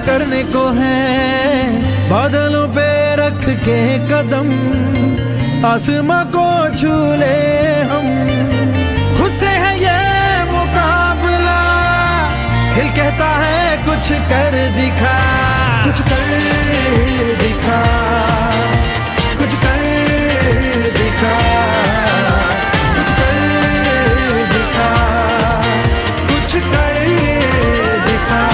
करने को है, बादलों पे रख के कदम आसमां को छू ले हम। खुद से है ये मुकाबला, दिल कहता है कुछ कर दिखा, कुछ कर दिखा, कुछ कर दिखा, कुछ कर दिखा, कुछ कर दिखा।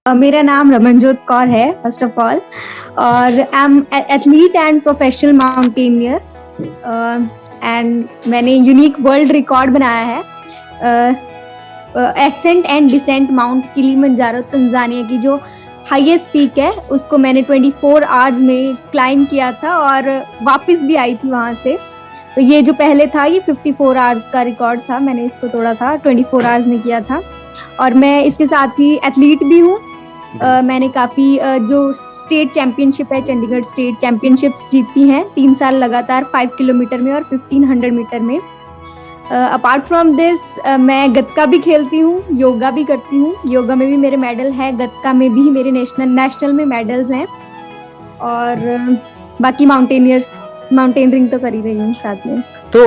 मेरा नाम रमनजोत कौर है फर्स्ट ऑफ ऑल, और I am athlete and professional mountaineer, and मैंने यूनिक वर्ल्ड रिकॉर्ड बनाया है ascent and descent mount Kilimanjaro Tanzania की जो हाईएस्ट पीक है, उसको मैंने 24 आवर्स में क्लाइंब किया था और वापस भी आई थी वहां से। तो ये जो पहले था ये 54 आवर्स का रिकॉर्ड था, मैंने इसको तोड़ा था, 24 आवर्स में किया था। और मैं इसके साथ ही एथलीट भी हूँ। मैंने काफी जो स्टेट चैंपियनशिप है, चंडीगढ़ स्टेट चैंपियनशिप्स जीती हैं 3 साल लगातार 5 किलोमीटर में और 1500 मीटर में। अपार्ट फ्रॉम दिस मैं गतका भी खेलती हूँ, योगा भी करती हूँ, योगा में भी मेरे मेडल है, गतका में भी मेरे नेशनल में मेडल्स हैं, और बाकी माउंटेनियरिंग तो कर ही रही हूँ साथ में। तो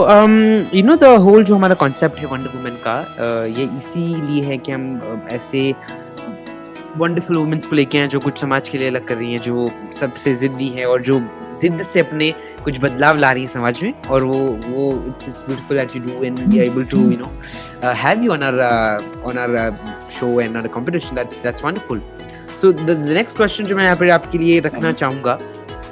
यू नो द होल जो हमारा कॉन्सेप्ट है वंडर वुमन का, ये इसीलिए है कि हम ऐसे वंडरफुल वुमेन्स को लेके हैं जो कुछ समाज के लिए अलग कर रही हैं, जो सबसे जिद्दी है और जो जिद से अपने कुछ बदलाव ला रही है समाज में। और वो it's beautiful that you do and we are able to you know have you on our show and on a competition. That's wonderful. So the next question जो मैं यहाँ पे आपके लिए रखना चाहूँगा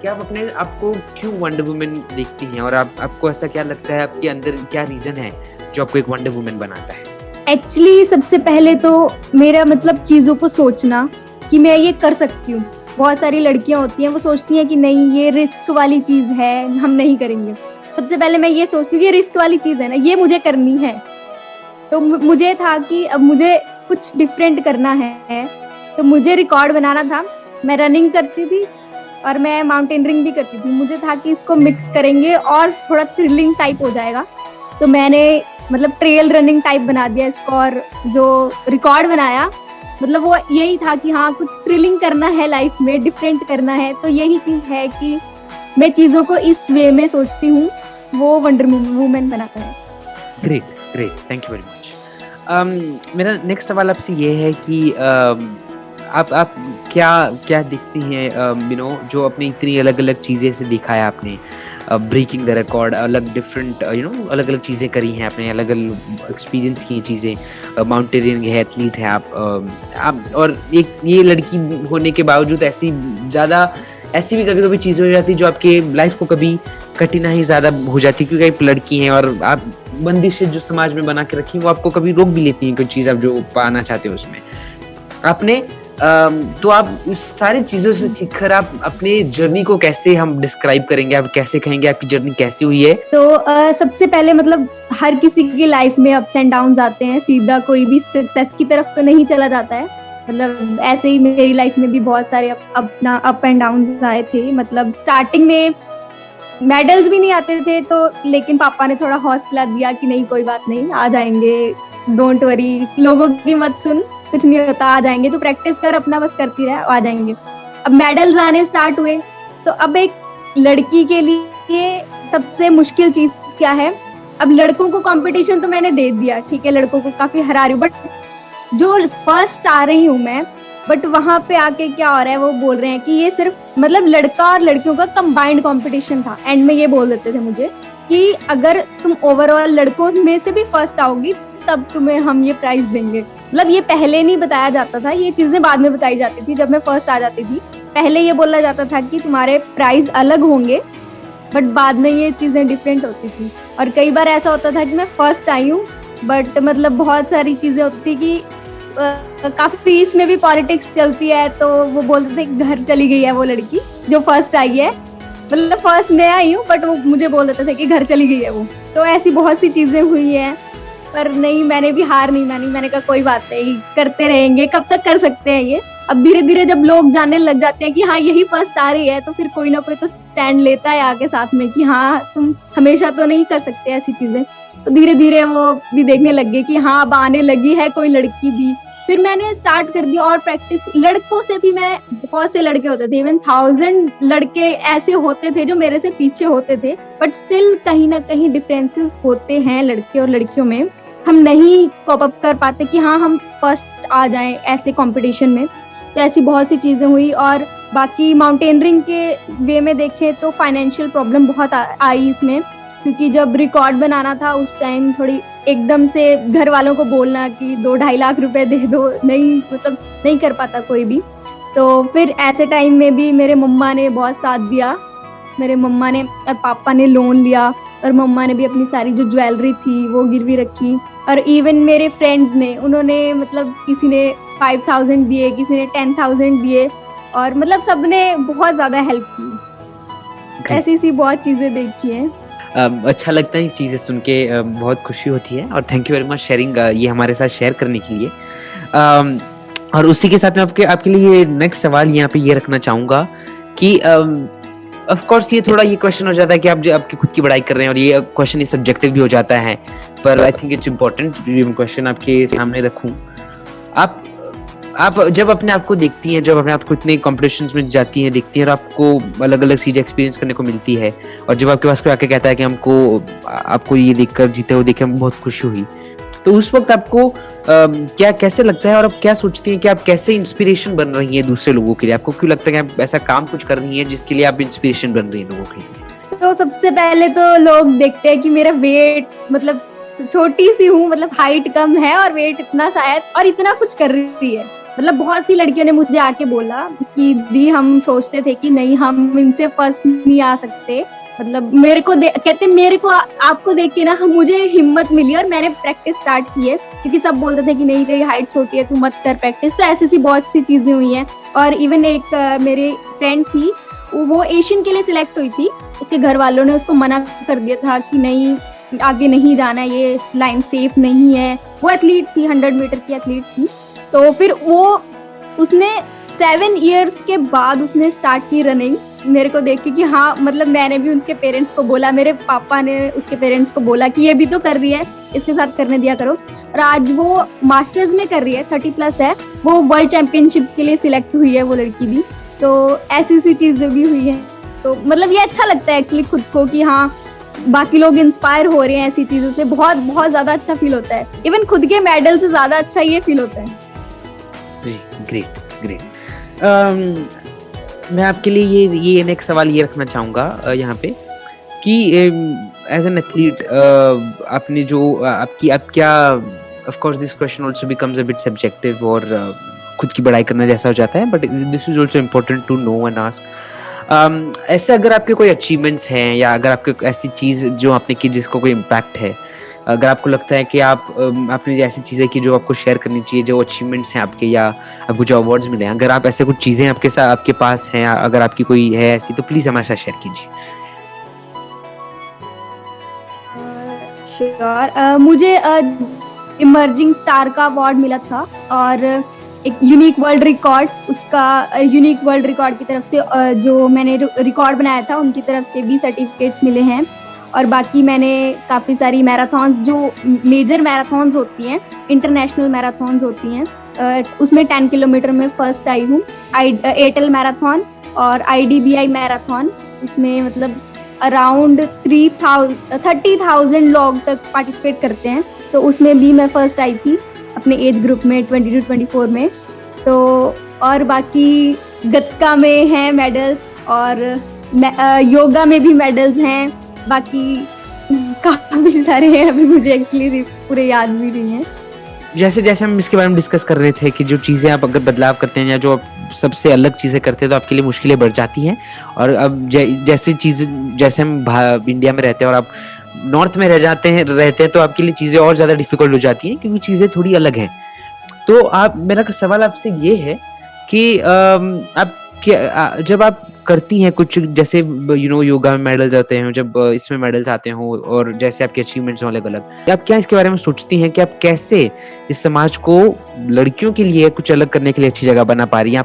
कि आप अपने आपको क्यों वंडर वुमन देखती हैं, और आपको ऐसा क्या लगता है, आपके अंदर क्या रीजन है जो आपको एक वंडर वुमन बनाता है? एक्चुअली सबसे पहले तो मेरा मतलब चीजों को सोचना कि मैं ये कर सकती हूँ। बहुत सारी लड़कियां होती हैं वो सोचती हैं कि नहीं ये रिस्क वाली चीज है, हम नहीं करेंगे। सबसे पहले मैं ये सोचती हूँ ये रिस्क वाली चीज है ना, ये मुझे करनी है। तो मुझे था कि अब मुझे कुछ डिफरेंट करना है, तो मुझे रिकॉर्ड बनाना था। मैं रनिंग करती थी और मैं माउंटेनियरिंग भी करती थी। मुझे था कि इसको मिक्स करेंगे और थोड़ा थ्रिलिंग टाइप हो जाएगा, तो मैंने मतलब ट्रेल रनिंग टाइप बना दिया इसको। और जो रिकॉर्ड बनाया मतलब वो यही था कि हाँ कुछ थ्रिलिंग करना है लाइफ में, डिफरेंट करना है। तो यही चीज है कि मैं चीजों को इस वे में सोचती हूँ, वो वंडर वुमन बनाता है। Great, thank you very much. मेरा नेक्स्ट सवाल आपसे ये है कि आप क्या दिखती हैं, यू नो, जो अपनी इतनी अलग अलग चीज़ें से दिखा है आपने, ब्रेकिंग द रिकॉर्ड, अलग डिफरेंट यू नो अलग अलग चीज़ें करी हैं आपने, अलग अलग एक्सपीरियंस की चीज़ें, माउंटेनियरिंग है, एथलीट है आप, और एक ये लड़की होने के बावजूद ऐसी भी कभी कभी चीज़ें हो जाती जो आपके लाइफ को कभी कठिनाई ज़्यादा हो जाती, क्योंकि आप लड़की हैं और आप बंदिशें जो समाज में बना के रखी वो आपको कभी रोक भी लेती हैं कोई चीज़ आप जो पाना चाहते हो उसमें। आपने तो आप उस सारी चीजों से सीखकर आप अपने जर्नी को कैसे हम डिस्क्राइब करेंगे, आप कैसे कहेंगे आपकी जर्नी कैसी हुई है? तो सबसे पहले मतलब हर किसी की लाइफ में अप्स एंड डाउन्स आते हैं, सीधा कोई भी सक्सेस की तरफ तो नहीं चला जाता है। मतलब ऐसे ही मेरी लाइफ में भी बहुत सारे अप एंड डाउन्स आए थे। मतलब स्टार्टिंग में मेडल्स भी नहीं आते थे, तो लेकिन पापा ने थोड़ा हौसला दिया कि नहीं कोई बात नहीं, आ जाएंगे, डोंट वरी, लोगों की मत सुन, कुछ नहीं होता, आ जाएंगे, तो प्रैक्टिस कर, अपना बस करती रहे, आ जाएंगे। अब मेडल्स आने स्टार्ट हुए, तो अब एक लड़की के लिए सबसे मुश्किल चीज क्या है? अब लड़कों को कंपटीशन तो मैंने दे दिया, ठीक है, लड़कों को काफी हरा रही हूँ, बट जो फर्स्ट आ रही हूँ मैं, बट वहां पे आके क्या हो रहा है, वो बोल रहे हैं कि ये सिर्फ मतलब लड़का और लड़कियों का कंबाइंड कंपटीशन था। एंड में ये बोल देते थे मुझे कि अगर तुम ओवरऑल लड़कों में से भी फर्स्ट आओगी तब तुम्हें हम ये प्राइज देंगे। मतलब ये पहले नहीं बताया जाता था, ये चीजें बाद में बताई जाती थी जब मैं फर्स्ट आ जाती थी। पहले ये बोला जाता था कि तुम्हारे प्राइज अलग होंगे, बट बाद में ये चीजें डिफरेंट होती थी। और कई बार ऐसा होता था कि मैं फर्स्ट आई हूँ, बट मतलब बहुत सारी चीजें होती थी कि काफी इसमें भी पॉलिटिक्स चलती है, तो वो बोलते थे घर चली गई है वो लड़की जो फर्स्ट आई है। मतलब फर्स्ट मैं आई हूँ, बट वो मुझे बोल देते थे कि घर चली गई है वो। तो ऐसी बहुत सी चीजें हुई हैं। पर नहीं, मैंने भी हार नहीं मानी। मैंने कहा कोई बात नहीं, करते रहेंगे, कब तक कर सकते हैं ये। अब धीरे धीरे जब लोग जानने लग जाते हैं कि हाँ यही फर्स्ट आ रही है, तो फिर कोई ना कोई तो स्टैंड लेता है आगे साथ में कि हाँ तुम हमेशा तो नहीं कर सकते ऐसी चीजें। तो धीरे धीरे वो भी देखने लग गए कि हाँ अब आने लगी है कोई लड़की भी। फिर मैंने स्टार्ट कर दिया और प्रैक्टिस। लड़कों से भी मैं, बहुत से लड़के होते थे, इवन 1000 लड़के ऐसे होते थे जो मेरे से पीछे होते थे, बट स्टिल कहीं ना कहीं डिफरेंसेस होते हैं लड़के और लड़कियों में। हम नहीं कॉप अप कर पाते कि हाँ हम फर्स्ट आ जाएं ऐसे कंपटीशन में। तो ऐसी बहुत सी चीजें हुई। और बाकी माउंटेनरिंग के वे में देखें तो फाइनेंशियल प्रॉब्लम बहुत आई इसमें, क्योंकि जब रिकॉर्ड बनाना था उस टाइम थोड़ी एकदम से घर वालों को बोलना कि 2-2.5 लाख रुपए दे दो, नहीं मतलब नहीं कर पाता कोई भी। तो फिर ऐसे टाइम में भी मेरे मम्मा ने बहुत साथ दिया। मेरे मम्मा ने और पापा ने लोन लिया, और मम्मा ने भी अपनी सारी जो ज्वेलरी थी वो गिरवी रखी। और इवन मेरे फ्रेंड्स ने, उन्होंने मतलब किसी ने 5000 दिए, किसी ने 10,000 दिए, और मतलब सबने बहुत ज्यादा हेल्प की। ऐसी सी बहुत चीजें देखी हैं। अच्छा लगता है इस चीज़ें सुन के, बहुत खुशी होती है, और thank you very much sharing, ये हमारे साथ शेयर करने के लिए। और उसी के साथ में आपके लिए नेक्स्ट सवाल यहाँ पे ये रखना चाहूँगा कि ऑफ कोर्स ये थोड़ा ये क्वेश्चन हो जाता है कि आप जो आपकी खुद की बड़ाई कर रहे हैं, और ये क्वेश्चन ये सब्जेक्टिव भी हो जाता है, पर I think it's important question आपके सामने रखूँ। आप जब अपने आप को देखती हैं, जब अपने आप को इतने कॉम्पिटिशन्स में जाती हैं, देखती हैं, और आपको अलग अलग चीज़ें एक्सपीरियंस करने को मिलती है, और जब आपके पास कोई आके कहता है कि आपको ये देखकर जीते हुए देखे बहुत खुशी हुई, तो उस वक्त आपको क्या कैसे लगता है, और आप क्या सोचती हैं कि आप कैसे इंस्पिरेशन बन रही हैं दूसरे लोगों के लिए? आपको क्यों लगता है कि आप ऐसा काम कुछ कर रही हैं जिसके लिए आप इंस्पिरेशन बन रही हैं लोगों के लिए? तो सबसे पहले तो लोग देखते हैं कि मेरा वेट, मतलब छोटी सी हूँ, मतलब हाइट कम है और वेट इतना शायद, और इतना कुछ कर रही है। मतलब बहुत सी लड़कियों ने मुझे आके बोला कि दी हम सोचते थे कि नहीं हम इनसे फर्स्ट नहीं आ सकते। मतलब मेरे को कहते मेरे को आपको देख के ना मुझे हिम्मत मिली, और मैंने प्रैक्टिस स्टार्ट की है, क्योंकि सब बोलते थे कि नहीं तेरी हाइट छोटी है, तू मत कर प्रैक्टिस। तो ऐसी सी बहुत सी चीजें हुई हैं। और इवन एक मेरी फ्रेंड थी, वो एशियन के लिए सिलेक्ट हुई थी, उसके घर वालों ने उसको मना कर दिया था कि नहीं आगे नहीं जाना, ये लाइन सेफ नहीं है। वो एथलीट थी, 100 मीटर की एथलीट थी। तो फिर उसने 7 इयर्स के बाद उसने स्टार्ट की रनिंग, मेरे को देख के कि हाँ मतलब मैंने भी उनके पेरेंट्स को बोला, मेरे पापा ने उसके पेरेंट्स को बोला कि ये भी तो कर रही है, इसके साथ करने दिया करो। और आज वो मास्टर्स में कर रही है, 30+ है, वो वर्ल्ड चैंपियनशिप के लिए सिलेक्ट हुई है वो लड़की भी। तो ऐसी सी चीजें भी हुई है। तो मतलब ये अच्छा लगता है एक्चुअली खुद को कि हाँ बाकी लोग इंस्पायर हो रहे हैं ऐसी चीजों से, बहुत बहुत ज्यादा अच्छा फील होता है। इवन खुद के मेडल से ज्यादा अच्छा ये फील होता है। ग्रेट। मैं आपके लिए ये नेक्स्ट सवाल ये रखना चाहूँगा यहाँ पे कि एज एन एथलीट आपने जो आप क्या, of course this question also becomes a bit subjective, और खुद की बड़ाई करना जैसा हो जाता है, but this is also important to know and ask. ऐसे अगर आपके कोई अचीवमेंट्स हैं, या अगर आपके ऐसी चीज़ जो आपने की जिसको कोई इम्पैक्ट है, अगर आपको लगता है कि आपने ऐसी चीज़ें की जो आपको शेयर करनी चाहिए, जो अचीवमेंट्स हैं आपके, या आपको जो अवार्ड्स मिले हैं, अगर आप ऐसे कुछ चीज़ें आपके पास हैं, अगर आपकी कोई है ऐसी, तो प्लीज़ हमारे साथ शेयर कीजिए। श्योर। मुझे इमर्जिंग स्टार का अवार्ड मिला था, और एक यूनिक वर्ल्ड रिकॉर्ड, उसका यूनिक वर्ल्ड रिकॉर्ड की तरफ से जो मैंने रिकॉर्ड बनाया था उनकी तरफ से भी सर्टिफिकेट्स मिले हैं। और बाकी मैंने काफ़ी सारी मैराथन्स, जो मेजर मैराथन्स होती हैं, इंटरनेशनल मैराथन्स होती हैं, उसमें 10 किलोमीटर में फर्स्ट आई हूँ। एयरटेल मैराथन और IDBI मैराथन, उसमें मतलब अराउंड 30,000 लोग तक पार्टिसिपेट करते हैं, तो उसमें भी मैं फर्स्ट आई थी अपने एज ग्रुप में 22 to 24 में। तो और बाकी गतका में हैं मेडल्स, और योगा में भी मेडल्स हैं, बाकी काफी सारे हैं, अभी मुझे एक्चुअली पूरे याद भी नहीं है। जैसे हम इसके बारे में डिस्कस कर रहे थे कि जो चीज़ें आप अगर बदलाव करते हैं, या जो आप सबसे अलग चीज़ें करते हैं, तो आपके लिए मुश्किलें बढ़ जाती हैं। और अब जैसे हम इंडिया में रहते हैं और आप नॉर्थ में रहते हैं, तो आपके लिए चीज़ें और ज़्यादा डिफिकल्ट हो जाती हैं, क्योंकि चीज़ें थोड़ी अलग हैं। तो मेरा सवाल आपसे ये है कि जब आप करती हैं कुछ, जैसे योगा में मेडल्स आते हैं, जब इसमें मेडल्स आते हो, और जैसे आपके अचीवमेंट्स हो अलग अलग, आप क्या इसके बारे में सोचती हैं कि आप कैसे इस समाज को लड़कियों के लिए कुछ अलग करने के लिए अच्छी जगह बना पा रही हैं?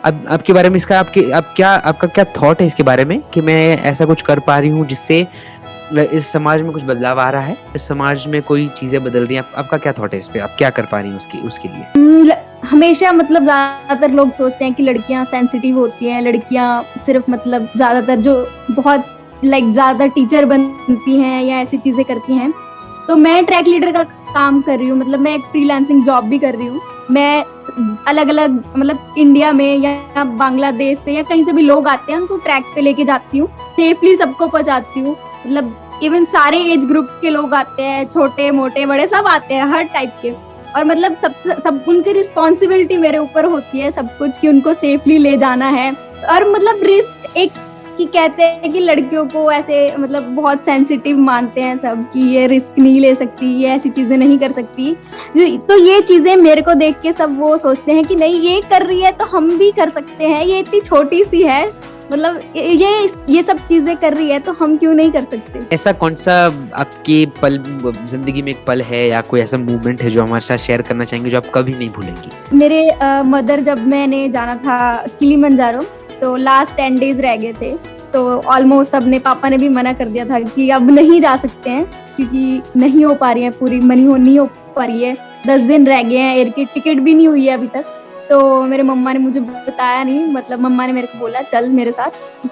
आपके बारे में इसका आपका क्या थॉट है इसके बारे में कि मैं ऐसा कुछ कर पा रही हूँ जिससे इस समाज में कुछ बदलाव आ रहा है, इस समाज में कोई चीजें बदल रही हैं? आपका क्या थॉट है इस पे? आप क्या कर पा रही हैं उसके लिए? हमेशा मतलब ज्यादातर लोग सोचते हैं कि लड़कियां सेंसिटिव होती हैं, लड़कियां सिर्फ मतलब ज्यादातर जो बहुत ज्यादा टीचर बनती हैं या ऐसी चीजें करती हैं। तो मैं ट्रैक लीडर का काम कर रही हूँ, मतलब मैं एक फ्रीलांसिंग जॉब भी कर रही हूँ। मैं अलग अलग मतलब इंडिया में या बांग्लादेश से या कहीं से भी लोग आते हैं, उनको ट्रैक पे लेके जाती हूँ, सेफली सबको पहुंचाती हूँ। मतलब इवन सारे एज ग्रुप के लोग आते हैं, छोटे मोटे बड़े सब आते हैं, हर टाइप के। और मतलब सब उनकी रिस्पॉन्सिबिलिटी मेरे ऊपर होती है सब कुछ, कि उनको सेफली ले जाना है। और मतलब रिस्क एक कि कहते हैं कि लड़कियों को ऐसे मतलब बहुत सेंसिटिव मानते हैं सब, कि ये रिस्क नहीं ले सकती, ये ऐसी चीजें नहीं कर सकती। तो ये चीजें मेरे को देख के सब वो सोचते हैं कि नहीं, ये कर रही है तो हम भी कर सकते हैं, ये इतनी छोटी सी है, मतलब ये सब चीजें कर रही है तो हम क्यों नहीं कर सकते। ऐसा कौन सा आपके पल जिंदगी में एक पल है या कोई ऐसा मूवमेंट है जो हमारे साथ शेयर करना चाहेंगे, जो आप कभी नहीं भूलेंगी? मेरे मदर, जब मैंने जाना था किलिमंजारो, तो लास्ट 10 डेज रह गए थे, तो ऑलमोस्ट सबने, पापा ने भी मना कर दिया था कि अब नहीं जा सकते हैं, क्योंकि नहीं हो पा रही है पूरी नहीं हो पा रही है, 10 दिन रह गए हैं, एयर की टिकट भी नहीं हुई है अभी तक। तो मेरे मम्मा ने मुझे बताया नहीं, मतलब मम्मा ने मेरे को बोला चल मेरे साथ,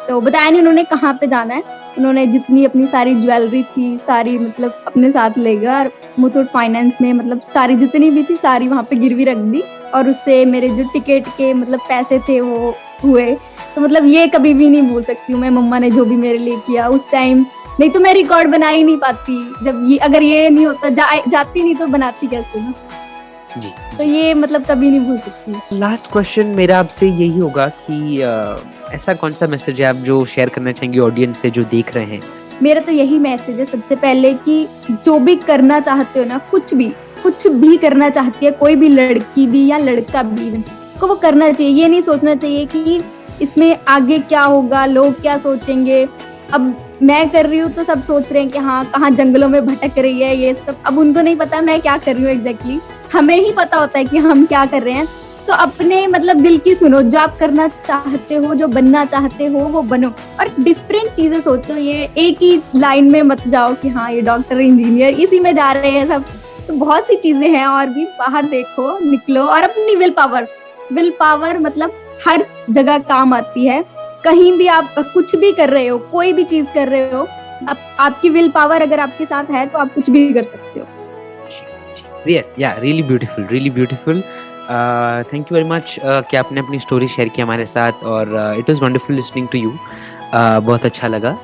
तो बताया नहीं उन्होंने कहाँ पे जाना है। उन्होंने जितनी अपनी सारी ज्वेलरी थी सारी मतलब अपने साथ ले गया, और मुथूट फाइनेंस में मतलब सारी जितनी भी थी सारी वहां पे गिरवी रख दी, और उससे मेरे जो टिकट के मतलब पैसे थे वो हुए। तो मतलब ये कभी भी नहीं भूल सकती हूँ मैं, मम्मा ने जो भी मेरे लिए किया उस टाइम। नहीं तो मैं रिकॉर्ड बना ही नहीं पाती, जब ये अगर ये नहीं होता जाती नहीं तो बनाती कैसे ना। जी, तो ये मतलब कभी नहीं भूल सकती। लास्ट क्वेश्चन मेरा आपसे यही होगा कि ऐसा कौन सा मैसेज है आप जो शेयर करना चाहेंगे ऑडियंस से जो देख रहे हैं? मेरा तो यही मैसेज है सबसे पहले, कि जो भी करना चाहते हो ना, कुछ भी करना चाहती है कोई भी लड़की भी या लड़का भी, उसको वो करना चाहिए। ये नहीं सोचना चाहिए कि इसमें आगे क्या होगा, लोग क्या सोचेंगे। अब मैं कर रही हूँ तो सब सोच रहे हैं कि हाँ कहाँ जंगलों में भटक रही है ये सब, अब उनको नहीं पता मैं क्या कर रही हूँ एग्जैक्टली, हमें ही पता होता है कि हम क्या कर रहे हैं। तो अपने मतलब दिल की सुनो, जो आप करना चाहते हो, जो बनना चाहते हो वो बनो, और डिफरेंट चीजें सोचो। ये एक ही लाइन में मत जाओ कि हाँ ये डॉक्टर इंजीनियर इसी में जा रहे हैं सब। तो बहुत सी चीजें हैं और भी, बाहर देखो, निकलो, और अपनी विल पावर मतलब हर जगह काम आती है। कहीं भी आप कुछ भी कर रहे हो, कोई भी चीज कर रहे हो, आपकी विल पावर अगर आपके साथ है तो आप कुछ भी कर सकते हो। Yeah, really beautiful. Thank you very much कि आपने अपनी स्टोरी शेयर की हमारे साथ, और it was wonderful listening to you. बहुत अच्छा लगा।